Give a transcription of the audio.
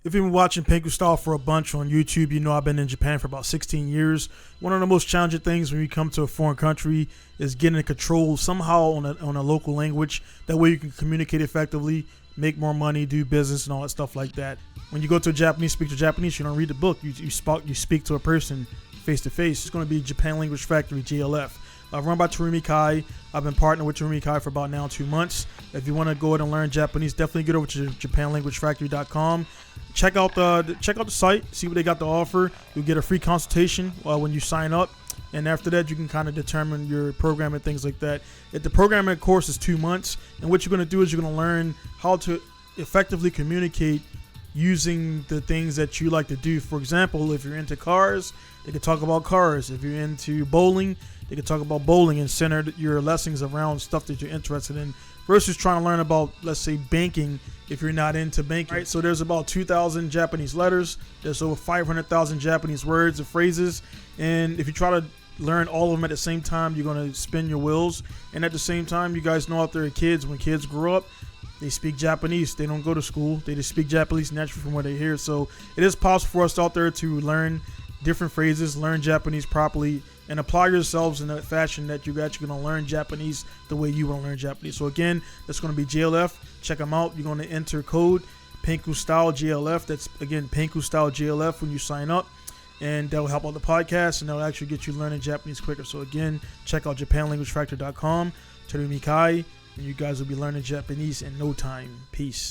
If you've been watching pinkustyle for a bunch on YouTube, you know I've been in Japan for about 16 years. One of the most challenging things when you come to a foreign country is getting control somehow on a local language. That way you can communicate effectively, make more money, do business, and all that stuff like that. When you go to a Japanese speaker Japanese, you don't read the book. You speak to a person face to face. It's going to be Japan Language Factory, JLF. Run by Terumi. I've been partnered with Terumi for about now 2 months. If you want to go ahead and learn Japanese, definitely get over to JapanLanguageFactory.com. Check out the site, see what they got to offer. You'll get a free consultation when you sign up, and after that, you can kind of determine your program and things like that. If the programming course is 2 months, and what you're going to do is you're going to learn how to effectively communicate using the things that you like to do. For example, if you're into cars, they can talk about cars. If you're into bowling, they can talk about bowling and center your lessons around stuff that you're interested in versus trying to learn about, let's say, banking if you're not into banking. Right, so there's about 2,000 Japanese letters. There's over 500,000 Japanese words and phrases. And if you try to learn all of them at the same time, you're going to spin your wheels. And at the same time, you guys know out there are kids, when kids grow up, they speak Japanese. They don't go to school. They just speak Japanese naturally from what they hear. So it is possible for us out there to learn different phrases, learn Japanese properly, and apply yourselves in a fashion that you're actually going to learn Japanese the way you want to learn Japanese. So again, that's going to be JLF. Check them out. You're going to enter code pinkustyle JLF. That's again pinkustyle JLF when you sign up, and that will help out the podcast, and that will actually get you learning Japanese quicker. So again, check out JapanLanguageFactor.com. Terumi, and you guys will be learning Japanese in no time. Peace.